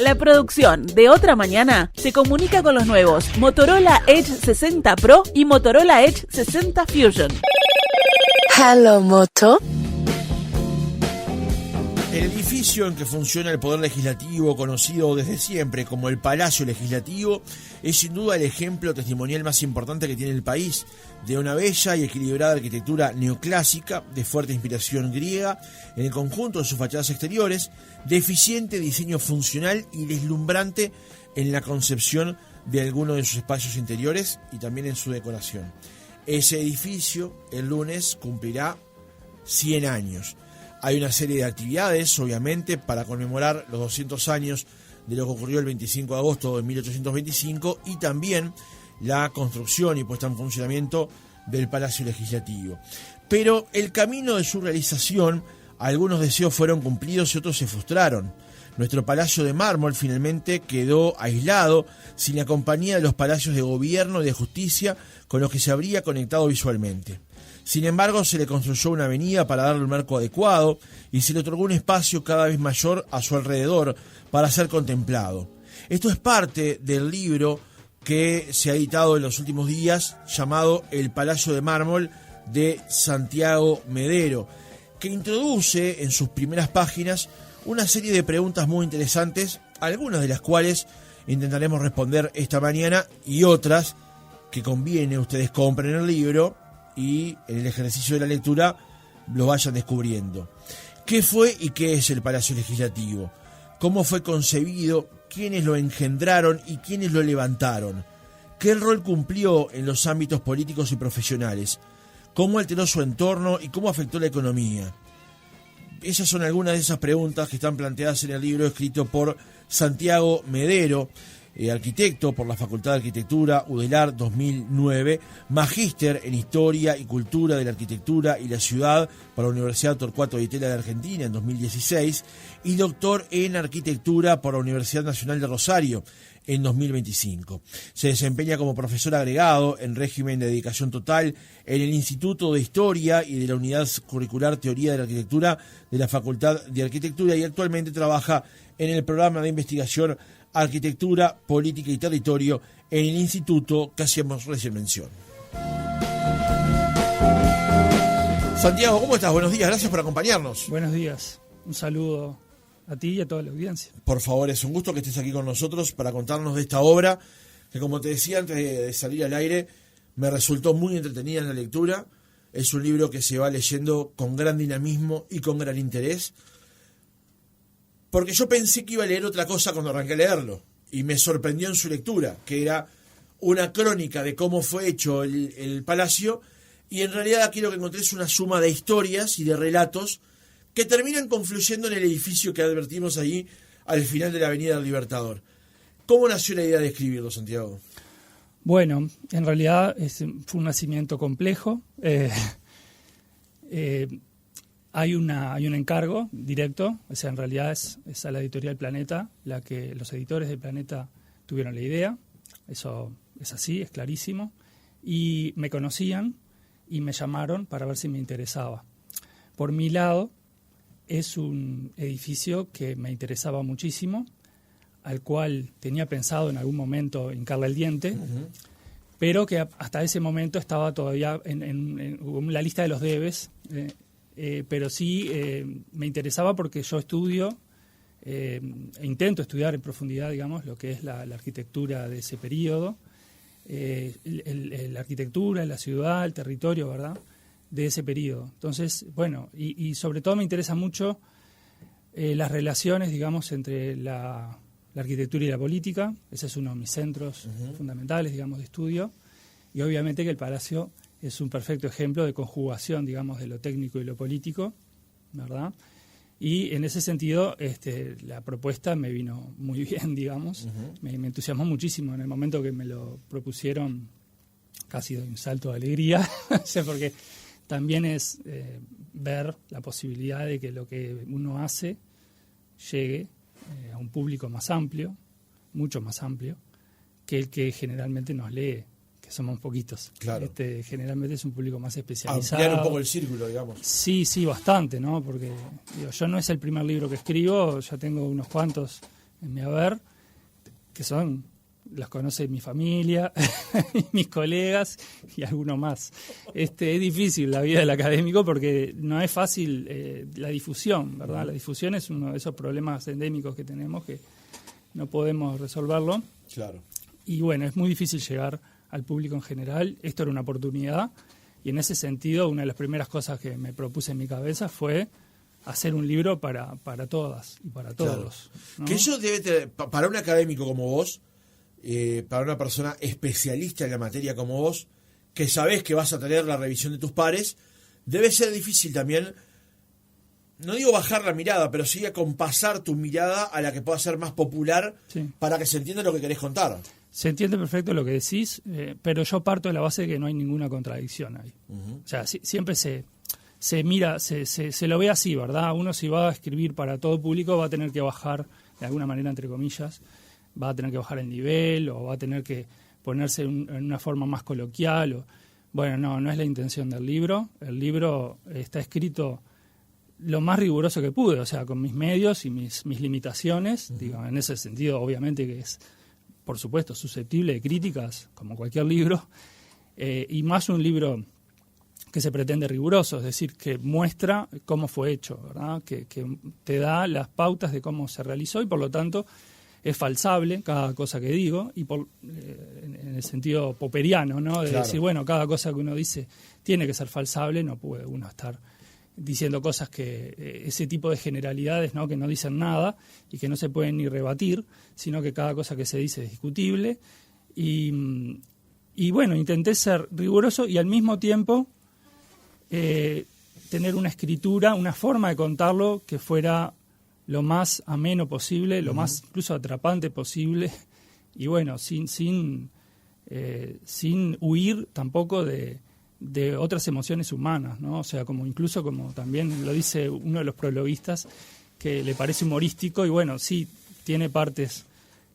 La producción de Otra Mañana se comunica con los nuevos Motorola Edge 60 Pro y Motorola Edge 60 Fusion. Hello, Moto. El edificio en que funciona el Poder Legislativo, conocido desde siempre como el Palacio Legislativo, es sin duda el ejemplo testimonial más importante que tiene el país, de una bella y equilibrada arquitectura neoclásica, de fuerte inspiración griega, en el conjunto de sus fachadas exteriores, de eficiente diseño funcional y deslumbrante en la concepción de algunos de sus espacios interiores y también en su decoración. Ese edificio, el lunes, cumplirá 100 años. Hay una serie de actividades, obviamente, para conmemorar los 200 años de lo que ocurrió el 25 de agosto de 1825 y también la construcción y puesta en funcionamiento del Palacio Legislativo. Pero el camino de su realización, algunos deseos fueron cumplidos y otros se frustraron. Nuestro Palacio de Mármol finalmente quedó aislado, sin la compañía de los palacios de gobierno y de justicia con los que se habría conectado visualmente. Sin embargo, se le construyó una avenida para darle un marco adecuado y se le otorgó un espacio cada vez mayor a su alrededor para ser contemplado. Esto es parte del libro que se ha editado en los últimos días, llamado El Palacio de Mármol, de Santiago Medero, que introduce en sus primeras páginas una serie de preguntas muy interesantes, algunas de las cuales intentaremos responder esta mañana y otras que conviene ustedes compren el libro y en el ejercicio de la lectura lo vayan descubriendo. ¿Qué fue y qué es el Palacio Legislativo? ¿Cómo fue concebido? ¿Quiénes lo engendraron y quiénes lo levantaron? ¿Qué rol cumplió en los ámbitos políticos y profesionales? ¿Cómo alteró su entorno y cómo afectó la economía? Esas son algunas de esas preguntas que están planteadas en el libro escrito por Santiago Medero, arquitecto por la Facultad de Arquitectura UDELAR 2009, magíster en Historia y Cultura de la Arquitectura y la Ciudad por la Universidad Torcuato Di Tella de Argentina en 2016 y doctor en Arquitectura por la Universidad Nacional de Rosario en 2025. Se desempeña como profesor agregado en régimen de dedicación total en el Instituto de Historia y de la Unidad Curricular Teoría de la Arquitectura de la Facultad de Arquitectura y actualmente trabaja en el programa de investigación Arquitectura, Política y Territorio en el instituto que hacíamos recién mención. Santiago, ¿cómo estás? Buenos días, gracias por acompañarnos. Buenos días, un saludo a ti y a toda la audiencia. Por favor, es un gusto que estés aquí con nosotros para contarnos de esta obra que, como te decía antes de salir al aire, me resultó muy entretenida en la lectura. Es un libro que se va leyendo con gran dinamismo y con gran interés, porque yo pensé que iba a leer otra cosa cuando arranqué a leerlo, y me sorprendió en su lectura, que era una crónica de cómo fue hecho el palacio, y en realidad aquí lo que encontré es una suma de historias y de relatos que terminan confluyendo en el edificio que advertimos ahí al final de la Avenida del Libertador. ¿Cómo nació la idea de escribirlo, Santiago? Bueno, en realidad fue un nacimiento complejo. Hay un encargo directo, o sea, en realidad es a la editorial Planeta la que los editores de Planeta tuvieron la idea, eso es así, es clarísimo, y me conocían y me llamaron para ver si me interesaba. Por mi lado, es un edificio que me interesaba muchísimo, al cual tenía pensado en algún momento hincarle el diente, pero que hasta ese momento estaba todavía en la lista de los debes, pero sí me interesaba porque yo estudio e intento estudiar en profundidad, digamos, lo que es la arquitectura de ese periodo, la arquitectura, la ciudad, el territorio, ¿verdad?, de ese periodo. Entonces, bueno, y sobre todo me interesa mucho las relaciones, digamos, entre la arquitectura y la política. Ese es uno de mis centros fundamentales, digamos, de estudio, y obviamente que el Palacio es un perfecto ejemplo de conjugación, digamos, de lo técnico y lo político, ¿verdad? Y en ese sentido, la propuesta me vino muy bien, digamos. Me entusiasmó muchísimo en el momento que me lo propusieron. Casi doy un salto de alegría, o sea, porque también es ver la posibilidad de que lo que uno hace llegue a un público más amplio, mucho más amplio, que el que generalmente nos lee, que somos poquitos. Claro. Generalmente es un público más especializado. Ampliar un poco el círculo, digamos. Sí, bastante, ¿no? Porque yo no es el primer libro que escribo, ya tengo unos cuantos en mi haber, que las conoce mi familia, mis colegas y alguno más. Es difícil la vida del académico porque no es fácil la difusión, ¿verdad? La difusión es uno de esos problemas endémicos que tenemos que no podemos resolverlo. Claro. Y bueno, es muy difícil llegar al público en general. Esto era una oportunidad y en ese sentido una de las primeras cosas que me propuse en mi cabeza fue hacer un libro para todas y para todos. Claro. ¿No? Que eso debe tener, para un académico como vos, para una persona especialista en la materia como vos, que sabés que vas a tener la revisión de tus pares, debe ser difícil también, no digo bajar la mirada, pero sí acompasar tu mirada a la que pueda ser más popular, sí, para que se entienda lo que querés contar. Se entiende perfecto lo que decís, pero yo parto de la base de que no hay ninguna contradicción ahí. O sea, siempre se mira, se lo ve así, ¿verdad? Uno, si va a escribir para todo público, va a tener que bajar, de alguna manera, entre comillas, va a tener que bajar el nivel o va a tener que ponerse en una forma más coloquial. Bueno, no es la intención del libro. El libro está escrito lo más riguroso que pude, o sea, con mis medios y mis limitaciones. Digo, en ese sentido, obviamente que es, por supuesto, susceptible de críticas, como cualquier libro, y más un libro que se pretende riguroso, es decir, que muestra cómo fue hecho, ¿verdad? Que te da las pautas de cómo se realizó y, por lo tanto, es falsable cada cosa que digo, y en el sentido popperiano, ¿no? De claro, decir, bueno, cada cosa que uno dice tiene que ser falsable, no puede uno estar diciendo cosas ese tipo de generalidades, ¿no? Que no dicen nada y que no se pueden ni rebatir, sino que cada cosa que se dice es discutible. Y bueno, intenté ser riguroso y al mismo tiempo tener una escritura, una forma de contarlo que fuera lo más ameno posible, lo más incluso atrapante posible, y bueno, sin huir tampoco de otras emociones humanas, ¿no? O sea, incluso como también lo dice uno de los prologuistas, que le parece humorístico, y bueno, sí, tiene partes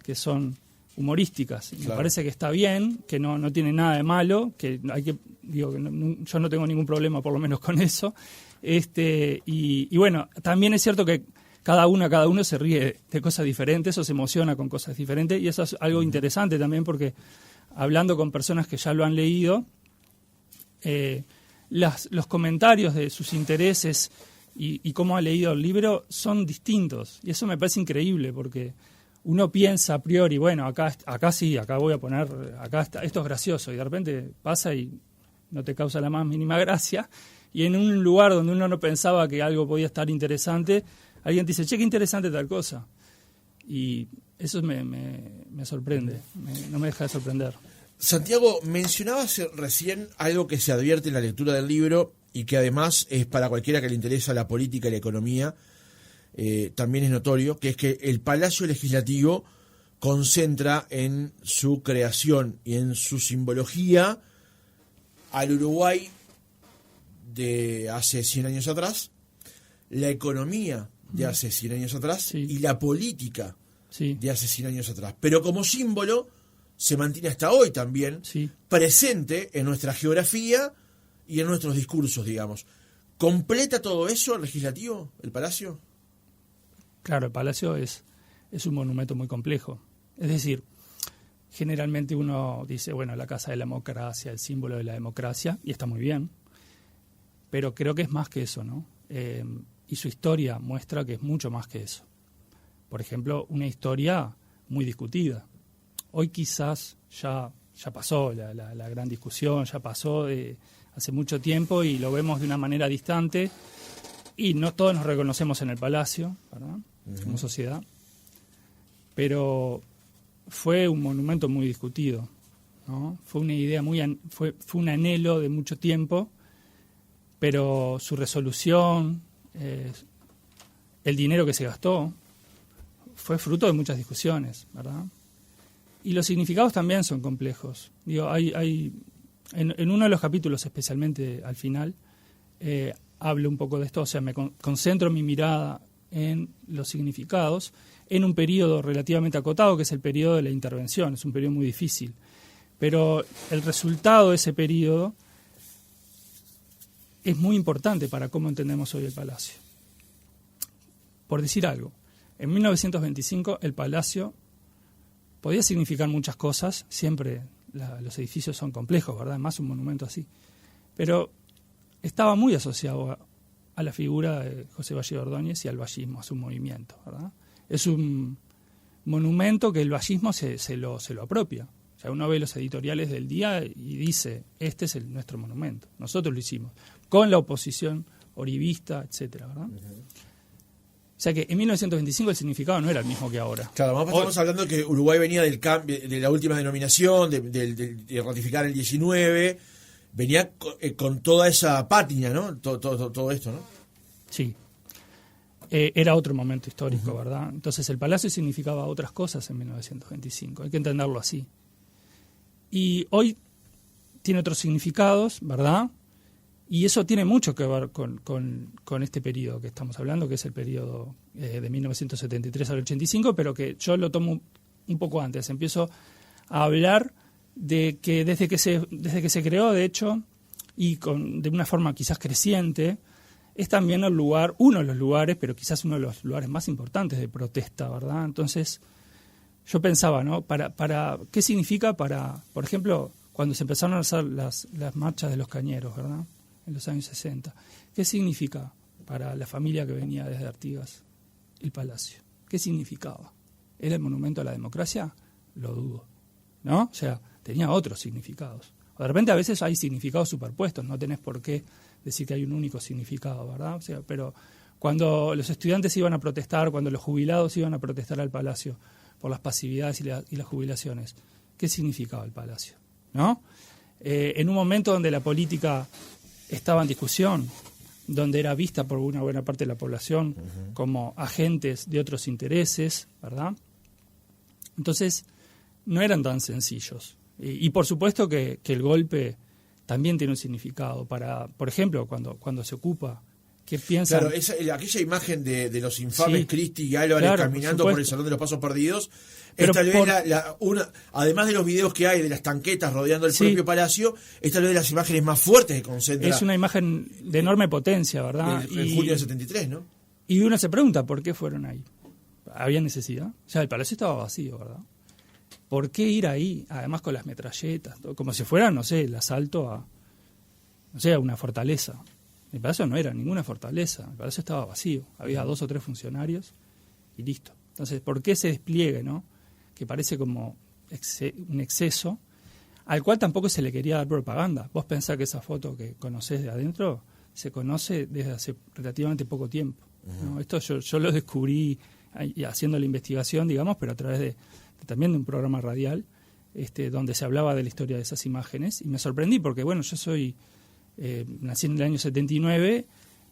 que son humorísticas. Claro. Me parece que está bien, que no tiene nada de malo, que yo no tengo ningún problema por lo menos con eso. Y bueno, también es cierto que cada uno se ríe de cosas diferentes o se emociona con cosas diferentes, y eso es algo interesante también, porque hablando con personas que ya lo han leído, los comentarios de sus intereses y cómo ha leído el libro son distintos, y eso me parece increíble, porque uno piensa a priori, bueno, acá sí, acá voy a poner, acá está, esto es gracioso, y de repente pasa y no te causa la más mínima gracia, y en un lugar donde uno no pensaba que algo podía estar interesante, alguien te dice, che, qué interesante tal cosa. Y eso me sorprende, no me deja de sorprender. Santiago, mencionabas recién algo que se advierte en la lectura del libro y que además es para cualquiera que le interesa la política y la economía, también es notorio, que es que el Palacio Legislativo concentra en su creación y en su simbología al Uruguay de hace 100 años atrás, la economía de hace 100 años atrás, sí, y la política, sí, de hace 100 años atrás. Pero como símbolo se mantiene hasta hoy también, sí, presente en nuestra geografía y en nuestros discursos, digamos. ¿Completa todo eso el legislativo, el Palacio? Claro, el Palacio es un monumento muy complejo. Es decir, generalmente uno dice, bueno, la Casa de la Democracia, el símbolo de la democracia, y está muy bien, pero creo que es más que eso, ¿no? Y su historia muestra que es mucho más que eso. Por ejemplo, una historia muy discutida. Hoy quizás ya pasó la gran discusión, ya pasó hace mucho tiempo y lo vemos de una manera distante, y no todos nos reconocemos en el Palacio, ¿verdad? Como sociedad. Pero fue un monumento muy discutido, ¿no? Fue una idea fue un anhelo de mucho tiempo, pero su resolución, el dinero que se gastó, fue fruto de muchas discusiones, ¿verdad? Y los significados también son complejos. Digo, hay en uno de los capítulos, especialmente al final, hablo un poco de esto, o sea, me concentro mi mirada en los significados en un periodo relativamente acotado, que es el periodo de la intervención. Es un periodo muy difícil. Pero el resultado de ese periodo es muy importante para cómo entendemos hoy el Palacio. Por decir algo, En 1925 el palacio podía significar muchas cosas, siempre los edificios son complejos, ¿verdad? Más un monumento así. Pero estaba muy asociado a la figura de José Valle de Ordóñez y al vallismo, a su movimiento, ¿verdad? Es un monumento que el vallismo se lo apropia. O sea, uno ve los editoriales del día y dice, este es nuestro monumento. Nosotros lo hicimos, con la oposición oribista, etcétera, ¿verdad? O sea que en 1925 el significado no era el mismo que ahora. Claro, además estamos hablando que Uruguay venía del cambio, de la última denominación, de ratificar el 19, venía con toda esa pátina, ¿no? Todo esto, ¿no? Sí. Era otro momento histórico, ¿verdad? Entonces el palacio significaba otras cosas en 1925, hay que entenderlo así. Y hoy tiene otros significados, ¿verdad? Y eso tiene mucho que ver con este periodo que estamos hablando, que es el periodo de 1973 al 85, pero que yo lo tomo un poco antes. Empiezo a hablar de que desde que se creó, de hecho, y de una forma quizás creciente, es también uno de los lugares, pero quizás uno de los lugares más importantes de protesta, ¿verdad? Entonces, yo pensaba, ¿no? ¿Qué significa por ejemplo, cuando se empezaron a hacer las marchas de los cañeros, ¿verdad? En los años 60. ¿Qué significa para la familia que venía desde Artigas el palacio? ¿Qué significaba? ¿Era el monumento a la democracia? Lo dudo, ¿no? O sea, tenía otros significados. O de repente a veces hay significados superpuestos, no tenés por qué decir que hay un único significado, ¿verdad? O sea, pero cuando los estudiantes iban a protestar, cuando los jubilados iban a protestar al palacio por las pasividades y las jubilaciones, ¿qué significaba el palacio? ¿No? En un momento donde la política estaba en discusión, donde era vista por una buena parte de la población como agentes de otros intereses, ¿verdad? Entonces, no eran tan sencillos. Y por supuesto que el golpe también tiene un significado para, por ejemplo, cuando se ocupa, ¿qué piensan? Claro, aquella imagen de los infames Cristi y Álvarez caminando por el Salón de los Pasos Perdidos, es tal vez además de los videos que hay de las tanquetas rodeando el propio palacio, es tal vez de las imágenes más fuertes que concentra. Es una imagen de enorme potencia, ¿verdad? En julio del 73, ¿no? Y uno se pregunta, ¿por qué fueron ahí? ¿Había necesidad? O sea, el palacio estaba vacío, ¿verdad? ¿Por qué ir ahí, además con las metralletas? Como si fuera, no sé, el asalto a una fortaleza. El palacio no era ninguna fortaleza, el palacio estaba vacío. Había 2 o 3 funcionarios y listo. Entonces, ¿por qué ese despliegue, no? Que parece como un exceso, al cual tampoco se le quería dar propaganda. Vos pensás que esa foto que conocés de adentro se conoce desde hace relativamente poco tiempo, ¿no? Esto yo lo descubrí haciendo la investigación, digamos, pero a través también de un programa radial donde se hablaba de la historia de esas imágenes, y me sorprendí porque, bueno, yo nací en el año 79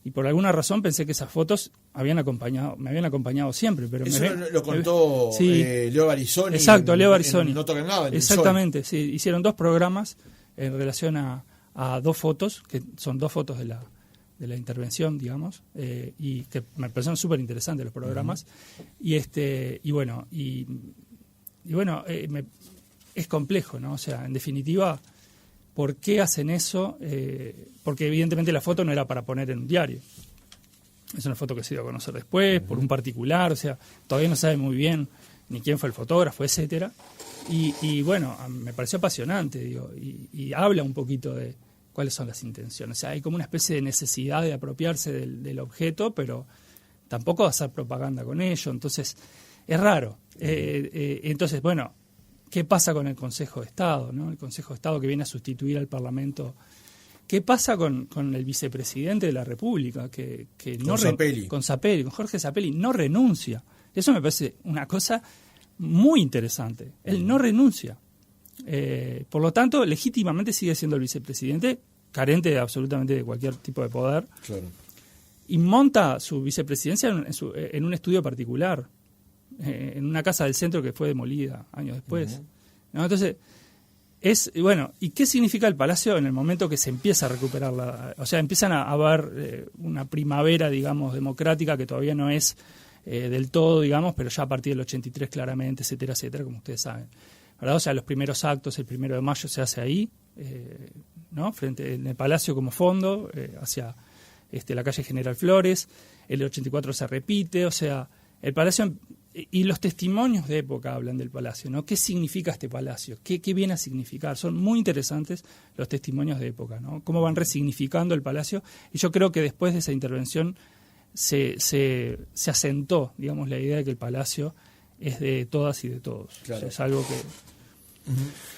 y por alguna razón pensé que esas fotos me habían acompañado siempre. Pero eso lo contó Leo Barizoni. Exacto, Leo Barizoni. No Tocan Nada. Exactamente, sí. Hicieron 2 programas en relación a 2 fotos, que son 2 fotos de la intervención, digamos, y que me parecieron súper interesantes los programas. Y bueno, es complejo, ¿no? O sea, en definitiva, ¿por qué hacen eso? Porque evidentemente la foto no era para poner en un diario. Es una foto que se dio a conocer después, por un particular, o sea, todavía no sabe muy bien ni quién fue el fotógrafo, etcétera. Y bueno, me pareció apasionante, digo, y habla un poquito de cuáles son las intenciones. O sea, hay como una especie de necesidad de apropiarse del objeto, pero tampoco hacer propaganda con ello, entonces es raro. Entonces, bueno, ¿qué pasa con el Consejo de Estado, ¿no? El Consejo de Estado que viene a sustituir al Parlamento. ¿Qué pasa con el vicepresidente de la República? Con Jorge Zappelli, no renuncia. Eso me parece una cosa muy interesante. Él no renuncia. Por lo tanto, legítimamente sigue siendo el vicepresidente, carente absolutamente de cualquier tipo de poder. Claro. Y monta su vicepresidencia en un estudio particular, en una casa del centro que fue demolida años después. ¿No? Entonces, ¿y qué significa el palacio en el momento que se empieza a recuperar o sea, empiezan a haber una primavera, digamos, democrática que todavía no es del todo, digamos, pero ya a partir del 83 claramente, etcétera, etcétera, como ustedes saben, ¿verdad? O sea, los primeros actos, el 1 de mayo se hace ahí, ¿no? En el palacio como fondo, hacia la calle General Flores, el 84 se repite, o sea, el palacio, y los testimonios de época hablan del palacio, ¿no? ¿Qué significa este palacio? ¿Qué viene a significar? Son muy interesantes los testimonios de época, ¿no? Cómo van resignificando el palacio, y yo creo que después de esa intervención se asentó, digamos, la idea de que el palacio es de todas y de todos. Claro. O sea, es algo que...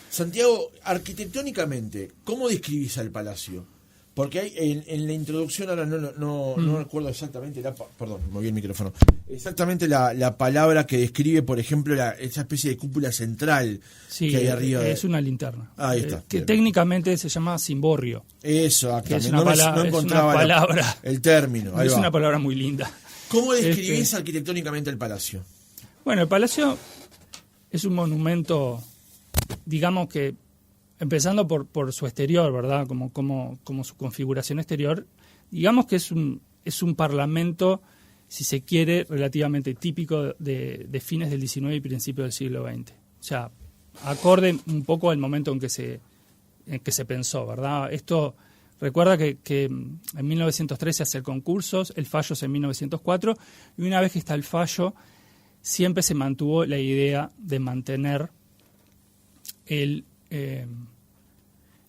Santiago, arquitectónicamente, ¿cómo describís al palacio? Porque hay en la introducción, ahora no recuerdo exactamente, perdón, moví el micrófono, exactamente la palabra que describe, por ejemplo, esa especie de cúpula central que hay arriba. Es una linterna. Ahí está. Que bien. técnicamente se llama cimborrio. Eso, Que es no una encontraba palabra. el término. Ahí Es va. una palabra muy linda. ¿Cómo describís arquitectónicamente el palacio? Bueno, el palacio es un monumento, digamos que, empezando por su exterior, ¿verdad? Como su configuración exterior, digamos que es un parlamento, si se quiere, relativamente típico de fines del XIX y principios del siglo XX. O sea, acorde un poco al momento en que se pensó, ¿verdad? Esto recuerda que en 1903 se hace el concurso, el fallo es en 1904, y una vez que está el fallo, siempre se mantuvo la idea de mantener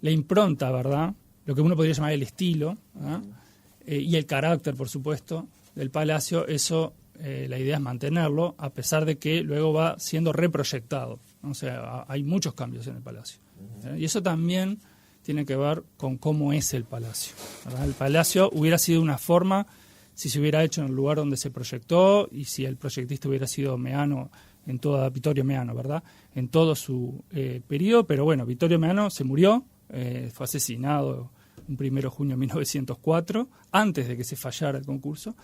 la impronta, ¿verdad? Lo que uno podría llamar el estilo, ¿verdad? Y el carácter, por supuesto, del palacio. Eso, la idea es mantenerlo, a pesar de que luego va siendo reproyectado. O sea, hay muchos cambios en el palacio. Y eso también tiene que ver con cómo es el palacio, ¿verdad? El palacio hubiera sido una forma si se hubiera hecho en el lugar donde se proyectó y si el proyectista hubiera sido Meano, Vittorio Meano, ¿verdad? En todo su periodo, pero bueno, Vittorio Meano se murió, fue asesinado un 1 de junio de 1904, antes de que se fallara el concurso,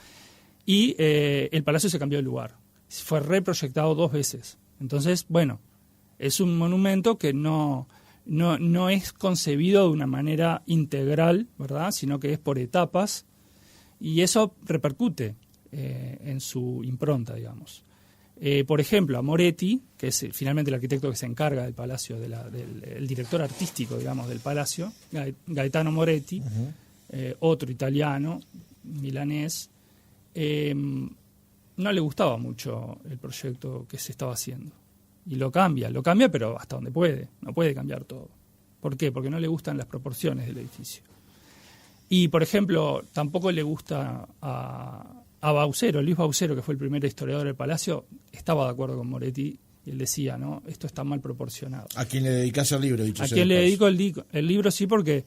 y el palacio se cambió de lugar. Fue reproyectado 2 veces. Entonces, bueno, es un monumento que no es concebido de una manera integral, ¿verdad? Sino que es por etapas, y eso repercute en su impronta, digamos. Por ejemplo, a Moretti, que es finalmente el arquitecto que se encarga del palacio, el director artístico, digamos, del palacio, Gaetano Moretti, otro italiano, milanés, no le gustaba mucho el proyecto que se estaba haciendo. Y lo cambia, pero hasta donde puede, no puede cambiar todo. ¿Por qué? Porque no le gustan las proporciones del edificio. Y, por ejemplo, tampoco le gusta a Baucero, Luis Baucero, que fue el primer historiador del palacio, estaba de acuerdo con Moretti, y él decía, ¿no? Esto está mal proporcionado. ¿A quién le dedicás el libro, dicho ¿A sea quién de le paso? dedico el libro? Sí, porque,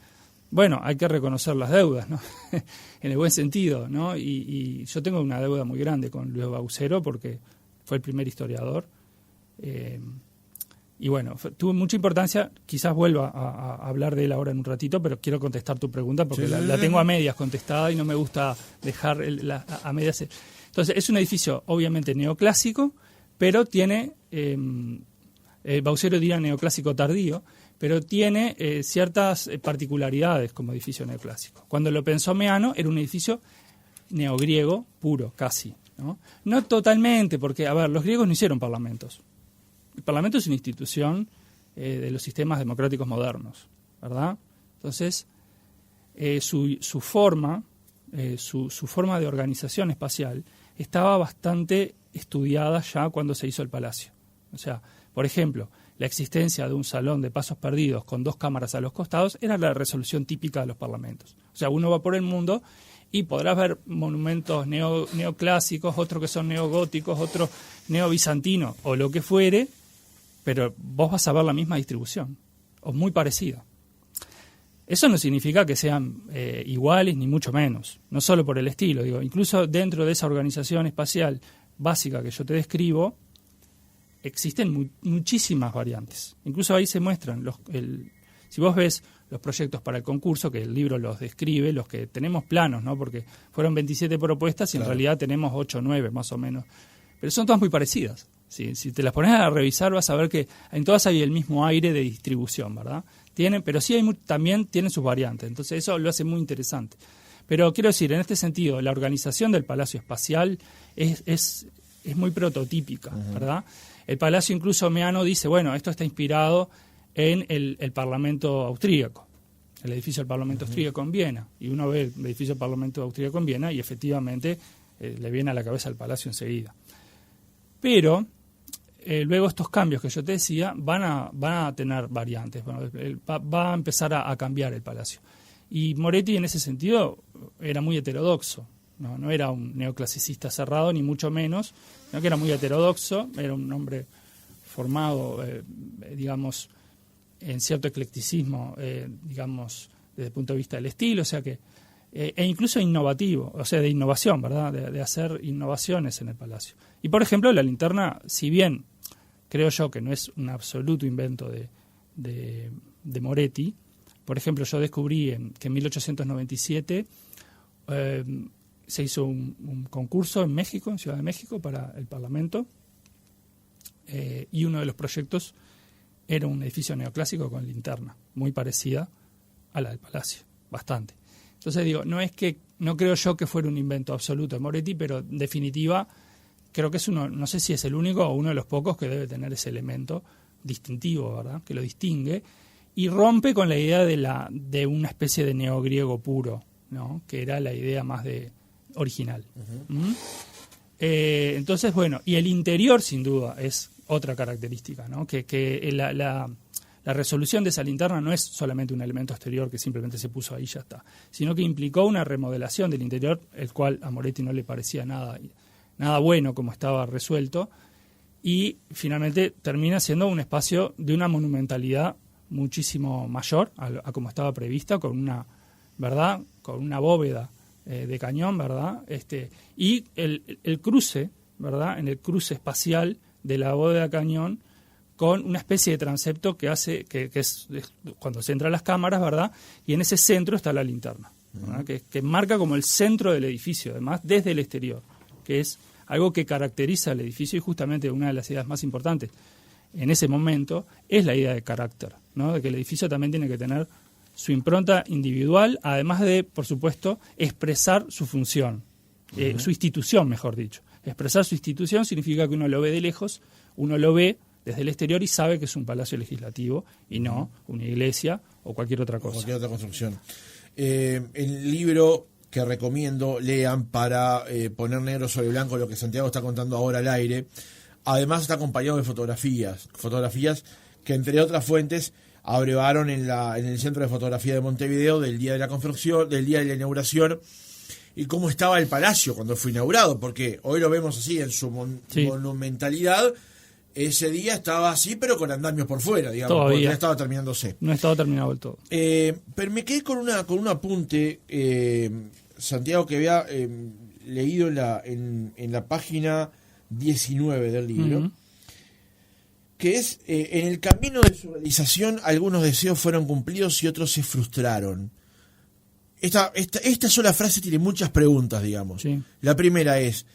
bueno, hay que reconocer las deudas, ¿no? En el buen sentido, ¿no? Y yo tengo una deuda muy grande con Luis Baucero porque fue el primer historiador. Y bueno, tuvo mucha importancia. Quizás vuelva a hablar de él ahora en un ratito, pero quiero contestar tu pregunta porque la tengo a medias contestada y no me gusta dejar a medias. Entonces, es un edificio obviamente neoclásico, pero tiene, Baucero diría neoclásico tardío, pero tiene ciertas particularidades como edificio neoclásico. Cuando lo pensó Meano, era un edificio neogriego puro, casi, ¿no? No totalmente, porque, a ver, los griegos no hicieron parlamentos. El Parlamento es una institución de los sistemas democráticos modernos, ¿verdad? Entonces, su forma de organización espacial estaba bastante estudiada ya cuando se hizo el palacio. O sea, por ejemplo, la existencia de un salón de pasos perdidos con 2 cámaras a los costados era la resolución típica de los parlamentos. O sea, uno va por el mundo y podrás ver monumentos neoclásicos, otros que son neogóticos, otros neobizantinos o lo que fuere, pero vos vas a ver la misma distribución, o muy parecida. Eso no significa que sean iguales, ni mucho menos, no solo por el estilo. Digo, incluso dentro de esa organización espacial básica que yo te describo, existen muchísimas variantes. Incluso ahí se muestran, si vos ves los proyectos para el concurso, que el libro los describe, los que tenemos planos, ¿no? Porque fueron 27 propuestas y en realidad tenemos 8 o 9 más o menos, pero son todas muy parecidas. Si te las pones a revisar vas a ver que en todas hay el mismo aire de distribución, ¿verdad? Pero sí también tienen sus variantes, entonces eso lo hace muy interesante. Pero quiero decir, en este sentido, la organización del Palacio Espacial es muy prototípica, ¿verdad? El Palacio, incluso Meano dice, bueno, esto está inspirado en el Parlamento austríaco, el edificio del Parlamento austríaco en Viena. Y uno ve el edificio del Parlamento austríaco en Viena y efectivamente le viene a la cabeza el Palacio enseguida. Pero luego estos cambios que yo te decía van a tener variantes. Bueno, va a empezar a cambiar el palacio. Y Moretti en ese sentido era muy heterodoxo. No era un neoclasicista cerrado, ni mucho menos, sino que era muy heterodoxo, era un hombre formado, digamos, en cierto eclecticismo, digamos, desde el punto de vista del estilo, o sea que, e incluso innovativo, o sea, de innovación, ¿verdad?, de hacer innovaciones en el palacio. Y, por ejemplo, la linterna, si bien creo yo que no es un absoluto invento de Moretti, por ejemplo, yo descubrí que en 1897 se hizo un concurso en México, en Ciudad de México, para el Parlamento, y uno de los proyectos era un edificio neoclásico con linterna, muy parecida a la del Palacio, bastante. Entonces digo, no creo yo que fuera un invento absoluto de Moretti, pero en definitiva creo que es uno, no sé si es el único o uno de los pocos que debe tener ese elemento distintivo, ¿verdad?, que lo distingue, y rompe con la idea de una especie de neogriego puro, ¿no?, que era la idea más original. Uh-huh. Entonces, bueno, y el interior sin duda es otra característica, ¿no?, que la resolución de esa linterna no es solamente un elemento exterior que simplemente se puso ahí y ya está, sino que implicó una remodelación del interior, el cual a Moretti no le parecía nada bueno como estaba resuelto, y finalmente termina siendo un espacio de una monumentalidad muchísimo mayor a como estaba prevista, con una bóveda de cañón, ¿verdad? Y el cruce, ¿verdad?, en el cruce espacial de la bóveda de cañón, con una especie de transepto que hace que es cuando se entra a las cámaras, ¿verdad?, y en ese centro está la linterna, ¿verdad?, que marca como el centro del edificio, además desde el exterior, que es algo que caracteriza al edificio, y justamente una de las ideas más importantes en ese momento es la idea de carácter, ¿no?, de que el edificio también tiene que tener su impronta individual, además de, por supuesto, expresar su función, su institución, mejor dicho. Expresar su institución significa que uno lo ve de lejos, uno lo ve desde el exterior y sabe que es un palacio legislativo y no una iglesia o cualquier otra cosa. Cualquier otra construcción. El libro que recomiendo lean para poner negro sobre blanco lo que Santiago está contando ahora al aire, además está acompañado de fotografías que, entre otras fuentes, abrevaron en el Centro de Fotografía de Montevideo del día de la construcción, del día de la inauguración, y cómo estaba el palacio cuando fue inaugurado, porque hoy lo vemos así en su monumentalidad. Ese día estaba así, pero con andamios por fuera, digamos, todavía porque no estaba terminándose. No estaba terminado del todo. Pero me quedé con un apunte, Santiago, que había leído en la página 19 del libro, que es, en el camino de su realización, algunos deseos fueron cumplidos y otros se frustraron. Esta sola frase tiene muchas preguntas, digamos. Sí. La primera es,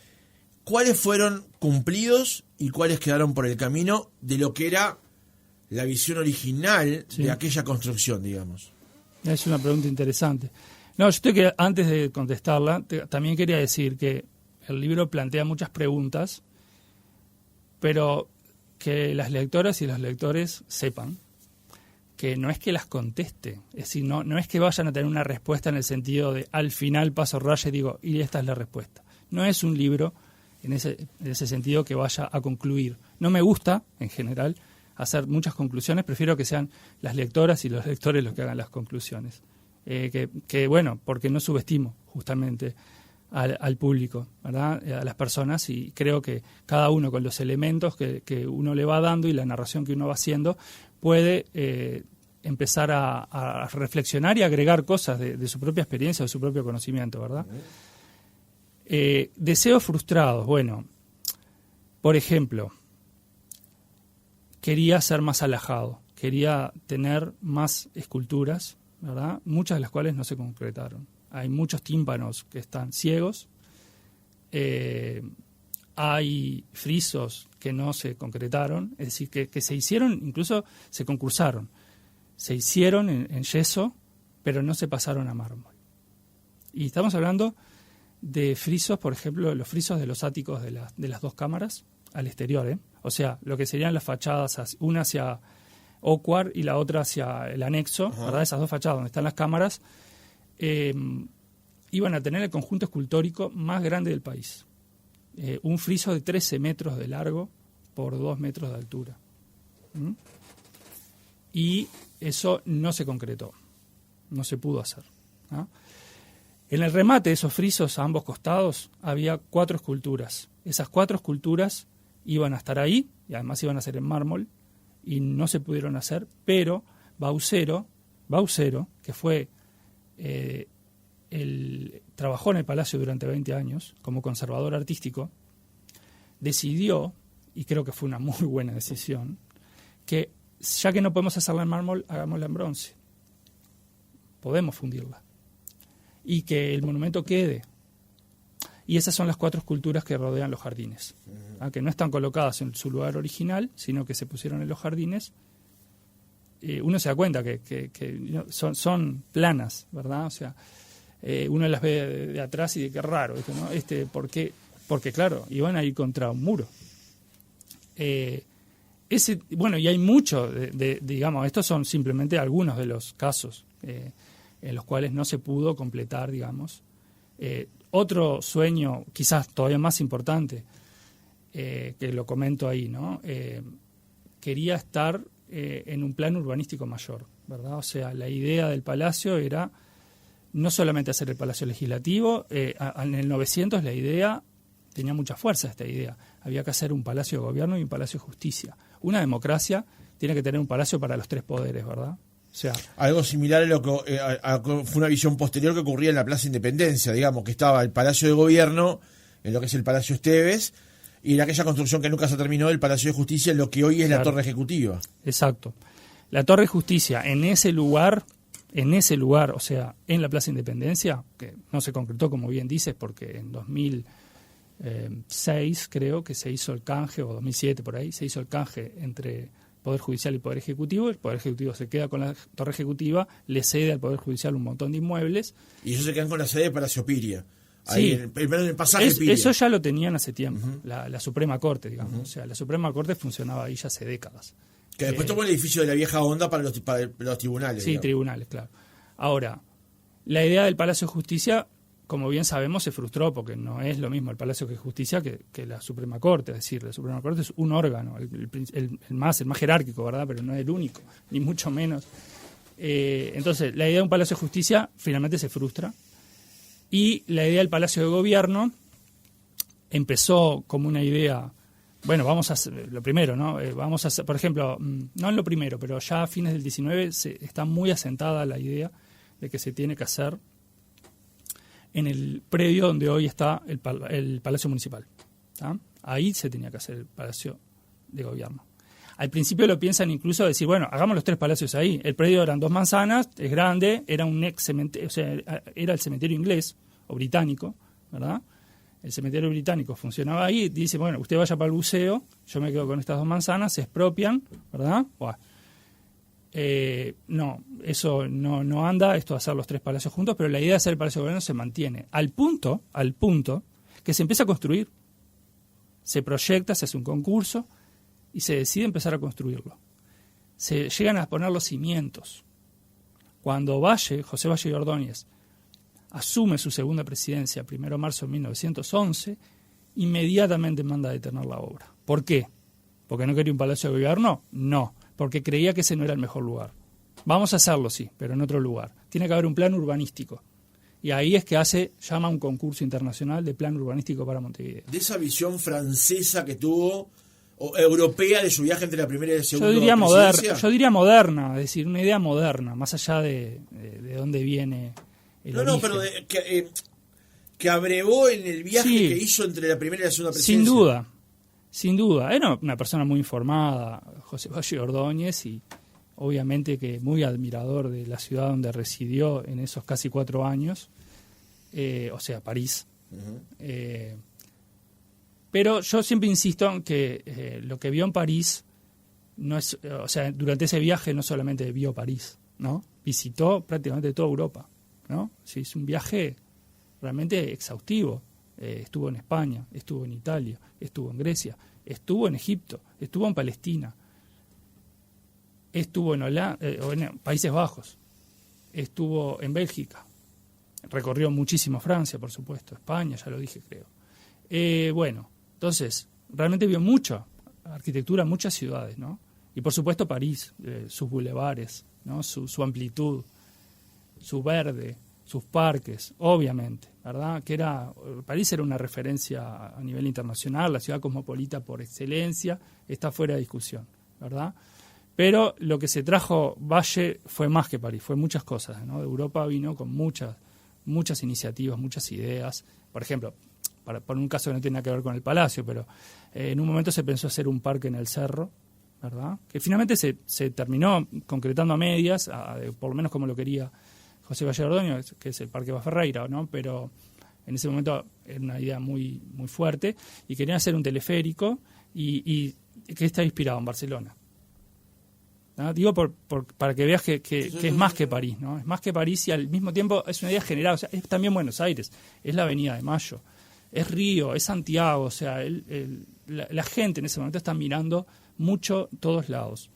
¿cuáles fueron cumplidos y cuáles quedaron por el camino de lo que era la visión original de aquella construcción, digamos? Es una pregunta interesante. No, antes de contestarla, también quería decir que el libro plantea muchas preguntas, pero que las lectoras y los lectores sepan que no es que las conteste, es decir, no es que vayan a tener una respuesta en el sentido de al final paso raya y digo, y esta es la respuesta. No es un libro en ese sentido que vaya a concluir. No me gusta, en general, hacer muchas conclusiones, prefiero que sean las lectoras y los lectores los que hagan las conclusiones. Bueno, porque no subestimo justamente al público, ¿verdad?, a las personas, y creo que cada uno con los elementos que uno le va dando y la narración que uno va haciendo puede empezar a reflexionar y agregar cosas de su propia experiencia, de su propio conocimiento, ¿verdad? Deseos frustrados, bueno, por ejemplo, quería ser más alhajado, quería tener más esculturas, ¿verdad?, muchas de las cuales no se concretaron. Hay muchos tímpanos que están ciegos, hay frisos que no se concretaron, es decir, que se hicieron, incluso se concursaron, se hicieron en yeso, pero no se pasaron a mármol. Y estamos hablando de frisos, por ejemplo, los frisos de los áticos de las dos cámaras al exterior, o sea, lo que serían las fachadas, una hacia Ocuar y la otra hacia el anexo, ¿verdad?, esas dos fachadas donde están las cámaras, iban a tener el conjunto escultórico más grande del país. un friso de 13 metros de largo por 2 metros de altura. ¿Mm? Y eso no se concretó, no se pudo hacer, ¿no? En el remate de esos frisos a ambos costados había 4 esculturas. Esas 4 esculturas iban a estar ahí y además iban a ser en mármol y no se pudieron hacer, pero Baucero, que fue trabajó en el Palacio durante 20 años como conservador artístico, decidió, y creo que fue una muy buena decisión, que ya que no podemos hacerla en mármol, hagámosla en bronce. Podemos fundirla. Y que el monumento quede. Y esas son las 4 esculturas que rodean los jardines, que no están colocadas en su lugar original, sino que se pusieron en los jardines. Uno se da cuenta que son planas, ¿verdad? O sea, uno las ve de atrás y de qué raro, ¿no? ¿Por qué? Porque, claro, iban a ir contra un muro. Bueno, y hay mucho, digamos, estos son simplemente algunos de los casos en los cuales no se pudo completar, digamos. Otro sueño, quizás todavía más importante, que lo comento ahí, ¿no? Quería estar en un plan urbanístico mayor, ¿verdad? O sea, la idea del palacio era no solamente hacer el Palacio Legislativo, en el 900 la idea, tenía mucha fuerza esta idea, había que hacer un Palacio de Gobierno y un Palacio de Justicia. Una democracia tiene que tener un palacio para los 3 poderes, ¿verdad? O sea, algo similar a lo que fue una visión posterior que ocurría en la Plaza Independencia, digamos, que estaba el Palacio de Gobierno, en lo que es el Palacio Esteves, y en aquella construcción que nunca se terminó del Palacio de Justicia, en lo que hoy es la Torre Ejecutiva. Exacto. La Torre de Justicia, en ese lugar, o sea, en la Plaza Independencia, que no se concretó, como bien dices, porque en 2006 creo que se hizo el canje, o 2007 por ahí, se hizo el canje entre Poder Judicial y Poder Ejecutivo. El Poder Ejecutivo se queda con la Torre Ejecutiva, le cede al Poder Judicial un montón de inmuebles. Y ellos se quedan con la sede de Palacio Piria. Ahí, sí, en el pasaje Piria. Eso ya lo tenían hace tiempo, la Suprema Corte, digamos. O sea, la Suprema Corte funcionaba ahí ya hace décadas. Que después tomó el edificio de la vieja onda para los tribunales. Sí, digamos. Tribunales, claro. Ahora, la idea del Palacio de Justicia, como bien sabemos, se frustró porque no es lo mismo el Palacio de Justicia que la Suprema Corte. Es decir, la Suprema Corte es un órgano, el más jerárquico, ¿verdad? Pero no es el único, ni mucho menos. Entonces, la idea de un Palacio de Justicia finalmente se frustra. Y la idea del Palacio de Gobierno empezó como una idea, bueno, vamos a hacer, lo primero, ¿no? Vamos a hacer, por ejemplo, no en lo primero, pero ya a fines del 19 está muy asentada la idea de que se tiene que hacer en el predio donde hoy está el Palacio Municipal, ¿tá? Ahí se tenía que hacer el Palacio de Gobierno. Al principio lo piensan incluso decir, bueno, hagamos los 3 palacios ahí. El predio eran 2 manzanas, es grande, era un ex cementerio, o sea, era el cementerio inglés o británico, ¿verdad? El cementerio británico funcionaba ahí, dice, bueno, usted vaya para el buceo, yo me quedo con estas 2 manzanas, se expropian, ¿verdad? Bueno, no, eso no anda, esto de hacer los 3 palacios juntos, pero la idea de hacer el Palacio de Gobierno se mantiene, al punto que se empieza a construir, se proyecta, se hace un concurso, y se decide empezar a construirlo. Se llegan a poner los cimientos. Cuando José Valle y Ordóñez, asume su segunda presidencia, 1 de marzo de 1911, inmediatamente manda a detener la obra. ¿Por qué? ¿Porque no quería un Palacio de Gobierno? No, porque creía que ese no era el mejor lugar. Vamos a hacerlo, sí, pero en otro lugar. Tiene que haber un plan urbanístico. Y ahí es que llama un concurso internacional de plan urbanístico para Montevideo. De esa visión francesa que tuvo, o europea, de su viaje entre la primera y la segunda presidencia. Yo diría moderna, es decir, una idea moderna, más allá de dónde viene el origen. Pero que abrevó en el viaje que hizo entre la primera y la segunda presidencia. Sin duda. Era una persona muy informada, José Valle Ordóñez, y obviamente que muy admirador de la ciudad donde residió en esos casi 4 años, o sea, París. Pero yo siempre insisto en que lo que vio en París no es, o sea, durante ese viaje no solamente vio París, ¿no? Visitó prácticamente toda Europa, ¿no? Sí, es un viaje realmente exhaustivo. Estuvo en España, estuvo en Italia, estuvo en Grecia, estuvo en Egipto, estuvo en Palestina, estuvo en Países Bajos, estuvo en Bélgica, recorrió muchísimo Francia, por supuesto, España, ya lo dije, creo. Bueno, entonces, realmente vio mucha arquitectura en muchas ciudades, ¿no? Y por supuesto París, sus bulevares, ¿no? Su amplitud, su verde, sus parques, obviamente, ¿verdad? París era una referencia a nivel internacional, la ciudad cosmopolita por excelencia, está fuera de discusión, ¿verdad? Pero lo que se trajo Valle fue más que París, fue muchas cosas, ¿no? De Europa vino con muchas iniciativas, muchas ideas. Por ejemplo, por un caso que no tiene nada que ver con el Palacio, pero en un momento se pensó hacer un parque en el Cerro, ¿verdad? Que finalmente se terminó concretando a medias, por lo menos como lo quería José Valle Ordóñez, que es el Parque Baferreira, ¿no? Pero en ese momento era una idea muy, muy fuerte, y querían hacer un teleférico y que está inspirado en Barcelona. ¿No? Digo para que veas que es más que París, ¿no? Es más que París, y al mismo tiempo es una idea general. O sea, es también Buenos Aires, es la Avenida de Mayo, es Río, es Santiago. O sea, la gente en ese momento está mirando mucho todos lados.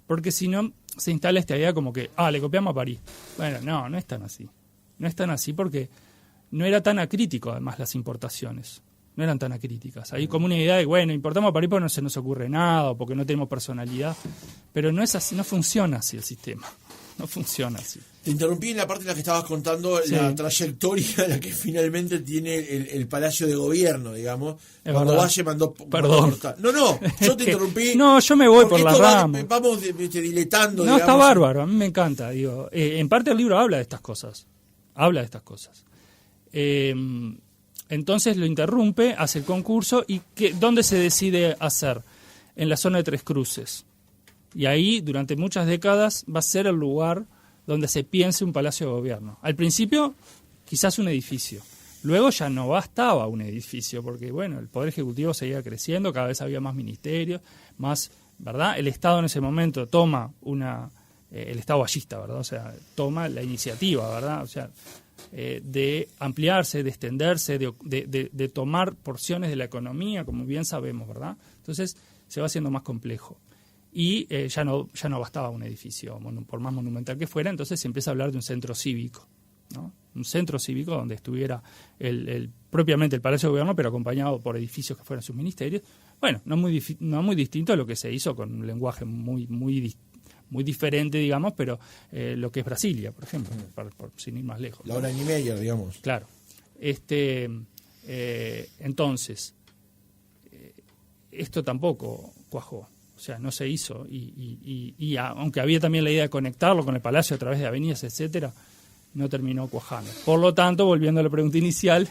Porque si no, se instala esta idea como que, le copiamos a París. Bueno, no es tan así. No es tan así porque no era tan acrítico, además, las importaciones. No eran tan acríticas. Hay como una idea de, bueno, importamos a París porque no se nos ocurre nada o porque no tenemos personalidad. Pero no es así, no funciona así el sistema. No funciona así. Te interrumpí en la parte en la que estabas contando la trayectoria de la que finalmente tiene el Palacio de Gobierno, digamos. Es cuando verdad. Valle mandó... Perdón. No, yo te interrumpí. No, yo me voy por la rama. Vamos diletando, No, digamos. está bárbaro, a mí me encanta. Digo, en parte el libro habla de estas cosas. Entonces lo interrumpe, hace el concurso, y ¿dónde se decide hacer? En la zona de Tres Cruces. Y ahí, durante muchas décadas, va a ser el lugar donde se piense un palacio de gobierno. Al principio, quizás un edificio. Luego ya no bastaba un edificio, porque bueno, el Poder Ejecutivo seguía creciendo, cada vez había más ministerios, más, ¿verdad? El Estado en ese momento toma el Estado vallista, ¿verdad? O sea, toma la iniciativa, ¿verdad? O sea, de ampliarse, de extenderse, de tomar porciones de la economía, como bien sabemos, ¿verdad? Entonces se va haciendo más complejo. Y ya no bastaba un edificio, por más monumental que fuera, entonces se empieza a hablar de un centro cívico, ¿no? Un centro cívico donde estuviera propiamente el Palacio de Gobierno, pero acompañado por edificios que fueran sus ministerios. Bueno, no muy distinto a lo que se hizo con un lenguaje muy diferente, digamos, pero lo que es Brasilia, por ejemplo, sin ir más lejos. La hora y media, digamos. Claro. Entonces, esto tampoco cuajó. O sea, no se hizo. Y aunque había también la idea de conectarlo con el Palacio a través de avenidas, etcétera, no terminó cuajando. Por lo tanto, volviendo a la pregunta inicial,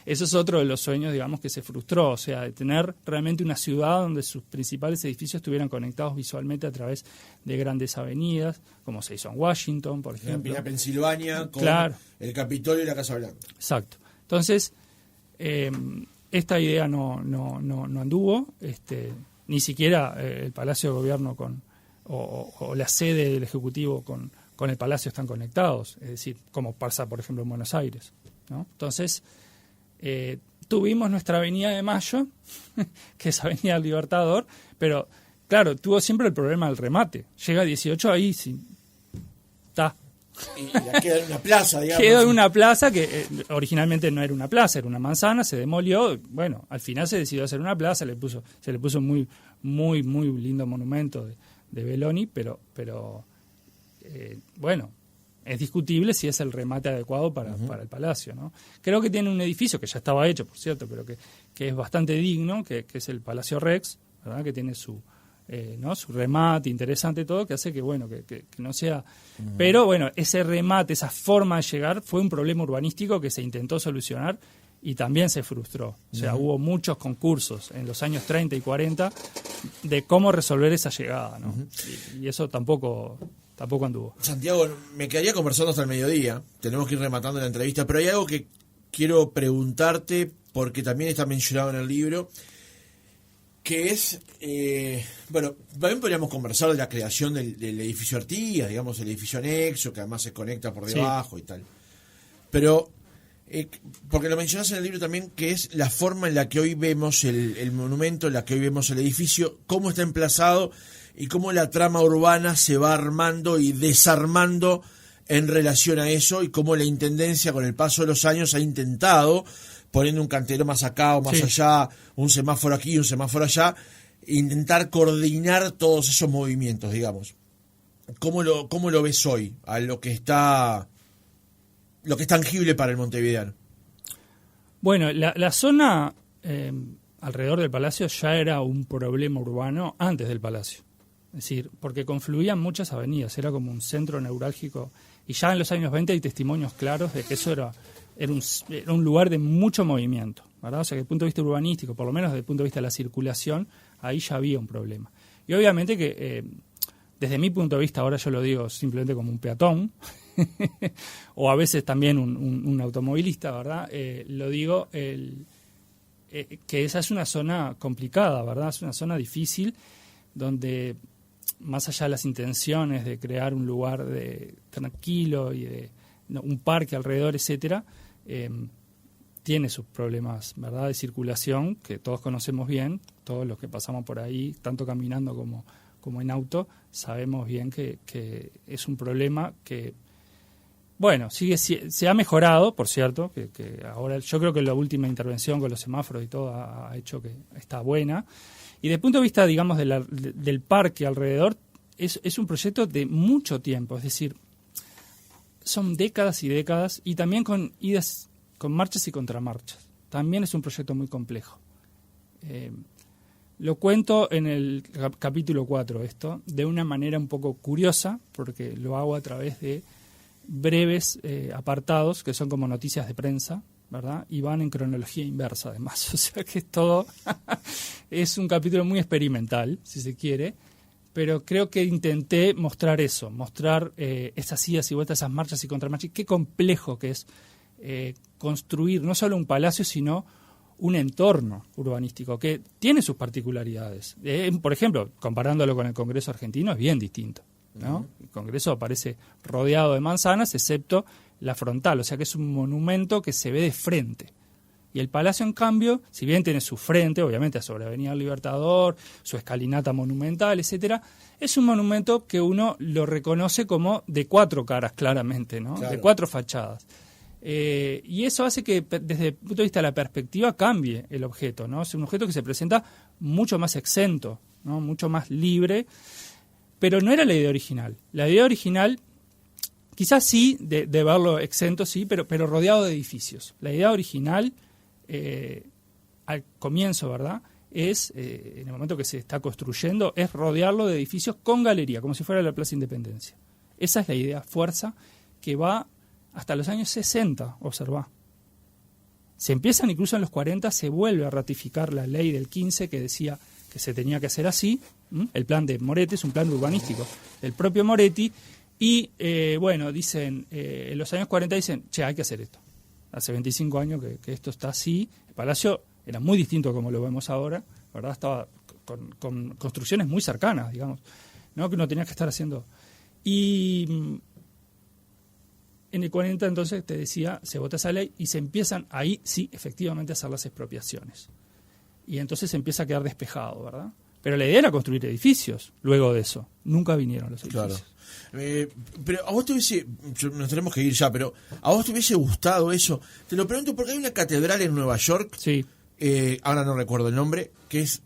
eso es otro de los sueños, digamos, que se frustró. O sea, de tener realmente una ciudad donde sus principales edificios estuvieran conectados visualmente a través de grandes avenidas, como se hizo en Washington, por ejemplo. En Pensilvania, con el Capitolio y la Casa Blanca. Exacto. Entonces, esta idea no anduvo, ni siquiera el Palacio de Gobierno o la sede del Ejecutivo con el Palacio están conectados, es decir, como pasa, por ejemplo, en Buenos Aires, ¿no? Entonces, tuvimos nuestra Avenida de Mayo, que es Avenida del Libertador, pero, claro, tuvo siempre el problema del remate. Llega a 18, ahí sí, está. Y queda en una plaza, digamos. Quedó en una plaza que originalmente no era una plaza, era una manzana, se demolió. Bueno, al final se decidió hacer una plaza, se le puso un muy lindo monumento de Belloni, pero bueno, es discutible si es el remate adecuado para el palacio, ¿no? Creo que tiene un edificio que ya estaba hecho, por cierto, pero que es bastante digno, que es el Palacio Rex, ¿verdad? Que tiene su remate interesante, todo, que hace que bueno que no sea. Pero bueno, ese remate, esa forma de llegar fue un problema urbanístico que se intentó solucionar y también se frustró. O sea, hubo muchos concursos en los años 30 y 40 de cómo resolver esa llegada, ¿no? Y eso tampoco anduvo. Santiago, me quedaría conversando hasta el mediodía, tenemos que ir rematando la entrevista, pero hay algo que quiero preguntarte, porque también está mencionado en el libro, que es, bueno, también podríamos conversar de la creación del edificio Artigas, digamos, el edificio anexo, que además se conecta por debajo y tal. Pero, porque lo mencionas en el libro también, que es la forma en la que hoy vemos el monumento, en la que hoy vemos el edificio, cómo está emplazado y cómo la trama urbana se va armando y desarmando en relación a eso, y cómo la Intendencia, con el paso de los años, ha intentado poniendo un cantelero más acá o más Sí. allá, un semáforo aquí, un semáforo allá, intentar coordinar todos esos movimientos, digamos. ¿Cómo lo ves hoy a lo que es tangible para el montevideano? Bueno, la zona alrededor del Palacio ya era un problema urbano antes del Palacio. Es decir, porque confluían muchas avenidas, era como un centro neurálgico. Y ya en los años 20 hay testimonios claros de que eso era un lugar de mucho movimiento, ¿verdad? O sea, que desde el punto de vista urbanístico, por lo menos desde el punto de vista de la circulación, ahí ya había un problema. Y obviamente que, desde mi punto de vista, ahora yo lo digo simplemente como un peatón, o a veces también un automovilista, ¿verdad? Lo digo, que esa es una zona complicada, ¿verdad? Es una zona difícil, donde más allá de las intenciones de crear un lugar tranquilo y de un parque alrededor, etcétera, tiene sus problemas, ¿verdad?, de circulación, que todos conocemos bien, todos los que pasamos por ahí, tanto caminando como en auto, sabemos bien que es un problema que, bueno, se ha mejorado, por cierto, que ahora yo creo que la última intervención con los semáforos y todo ha hecho que está buena. Y desde el punto de vista, digamos, del parque alrededor, es un proyecto de mucho tiempo, es decir, son décadas y décadas, y también con marchas y contramarchas. También es un proyecto muy complejo. Lo cuento en el capítulo 4 esto, de una manera un poco curiosa, porque lo hago a través de breves apartados, que son como noticias de prensa, ¿verdad? Y van en cronología inversa, además. O sea que todo es un capítulo muy experimental, si se quiere, pero creo que intenté mostrar eso, mostrar esas idas y vueltas, esas marchas y contramarchas, qué complejo que es construir no solo un palacio, sino un entorno urbanístico que tiene sus particularidades. Por ejemplo, comparándolo con el Congreso argentino, es bien distinto, ¿no? El Congreso aparece rodeado de manzanas, excepto la frontal, o sea que es un monumento que se ve de frente. Y el Palacio, en cambio, si bien tiene su frente, obviamente sobre Avenida Libertador, su escalinata monumental, etcétera, es un monumento que uno lo reconoce como de 4 caras, claramente, ¿no? Claro. De 4 fachadas. Y eso hace que, desde el punto de vista de la perspectiva, cambie el objeto, ¿no? Es un objeto que se presenta mucho más exento, ¿no? Mucho más libre, pero no era la idea original. La idea original, quizás sí, de verlo exento, sí, pero rodeado de edificios. La idea original, al comienzo, ¿verdad?, es, en el momento que se está construyendo, es rodearlo de edificios con galería, como si fuera la Plaza Independencia. Esa es la idea fuerza que va hasta los años 60, observá. Se empiezan incluso en los 40, se vuelve a ratificar la ley del 15 que decía que se tenía que hacer así. El plan de Moretti es un plan urbanístico del propio Moretti. Y, bueno, dicen, en los años 40 dicen, hay que hacer esto. Hace 25 años que esto está así. El Palacio era muy distinto como lo vemos ahora, ¿verdad? Estaba con construcciones muy cercanas, digamos, ¿no? Que uno tenía que estar haciendo. Y en el 40, entonces, te decía, se vota esa ley y se empiezan ahí, sí, efectivamente, a hacer las expropiaciones. Y entonces se empieza a quedar despejado, ¿verdad? Pero la idea era construir edificios luego de eso. Nunca vinieron los edificios. Claro. Pero a vos te hubiese, nos tenemos que ir ya, pero a vos te hubiese gustado eso. Te lo pregunto porque hay una catedral en Nueva York, Sí. Ahora no recuerdo el nombre, que es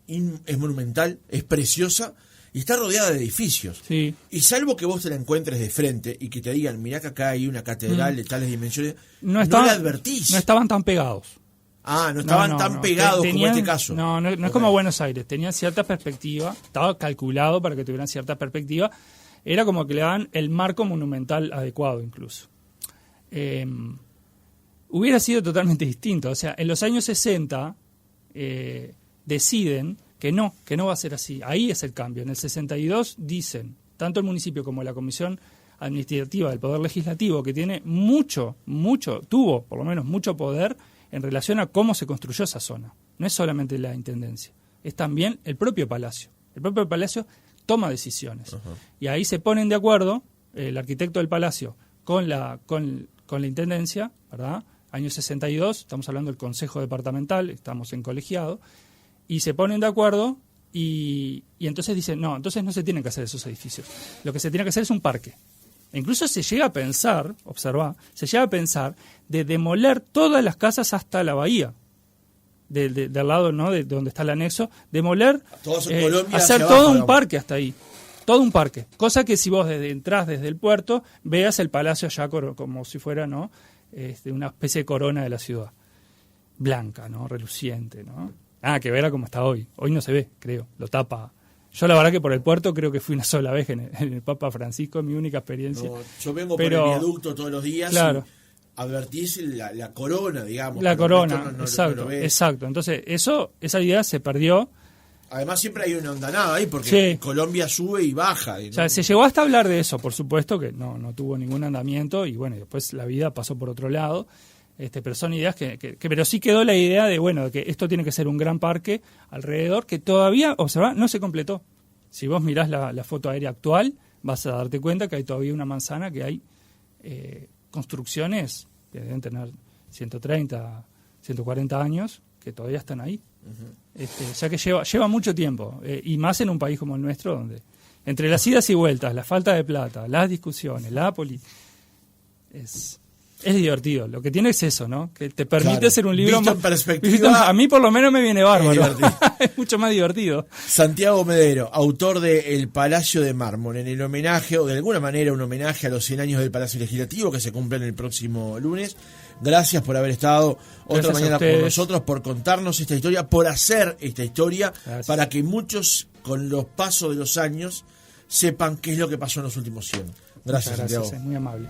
monumental, es preciosa y está rodeada de edificios. Sí. Y salvo que vos te la encuentres de frente y que te digan, mirá que acá hay una catedral de tales dimensiones, no la advertís. No estaban tan pegados. No estaban tan pegados como este caso. No es como Buenos Aires. Tenían cierta perspectiva. Estaba calculado para que tuvieran cierta perspectiva. Era como que le daban el marco monumental adecuado incluso. Hubiera sido totalmente distinto. O sea, en los años 60 deciden que no va a ser así. Ahí es el cambio. En el 62 dicen, tanto el municipio como la Comisión Administrativa del Poder Legislativo, que tiene tuvo por lo menos mucho poder en relación a cómo se construyó esa zona. No es solamente la Intendencia, es también el propio Palacio. El propio Palacio toma decisiones. Uh-huh. Y ahí se ponen de acuerdo el arquitecto del Palacio con la Intendencia, ¿verdad? Año 62, estamos hablando del Consejo Departamental, estamos en colegiado, y se ponen de acuerdo y entonces dicen, entonces no se tienen que hacer esos edificios. Lo que se tiene que hacer es un parque. E incluso se llega a pensar, observá, se llega a pensar de demoler todas las casas hasta la bahía, del lado, ¿no?, de donde está el anexo, demoler, hacer todo un parque hasta ahí, todo un parque. Cosa que si vos entrás desde el puerto, veas el palacio allá como si fuera, ¿no?, una especie de corona de la ciudad. Blanca, ¿no?, reluciente, ¿no? Nada que ver a cómo está hoy. Hoy no se ve, creo, lo tapa. Yo la verdad que por el puerto creo que fui una sola vez en el Papa Francisco, mi única experiencia. No, yo vengo por el viaducto todos los días, claro, y advertís la corona, digamos. La corona, no exacto. Entonces, esa idea se perdió. Además siempre hay una ondanada ahí, porque sí, Colombia sube y baja. O sea, se llegó hasta hablar de eso, por supuesto, que no tuvo ningún andamiento, y bueno, después la vida pasó por otro lado. Pero son ideas que pero sí quedó la idea de, bueno, de que esto tiene que ser un gran parque alrededor, que todavía, observá, no se completó. Si vos mirás la foto aérea actual, vas a darte cuenta que hay todavía una manzana, que hay construcciones que deben tener 130, 140 años, que todavía están ahí. Uh-huh. O sea que lleva mucho tiempo, y más en un país como el nuestro, donde entre las idas y vueltas, la falta de plata, las discusiones, la política, es divertido. Lo que tiene es eso, ¿no? Que te permite hacer un libro visto más... en perspectiva, a mí por lo menos me viene bárbaro. Es mucho más divertido. Santiago Medero, autor de El Palacio de Mármol, en el homenaje, o de alguna manera un homenaje a los 100 años del Palacio Legislativo, que se cumplen el próximo lunes. Gracias por haber estado otra mañana con nosotros, por contarnos esta historia, por hacer esta historia, para que muchos, con los pasos de los años, sepan qué es lo que pasó en los últimos 100. Gracias, Santiago. Gracias, muy amable.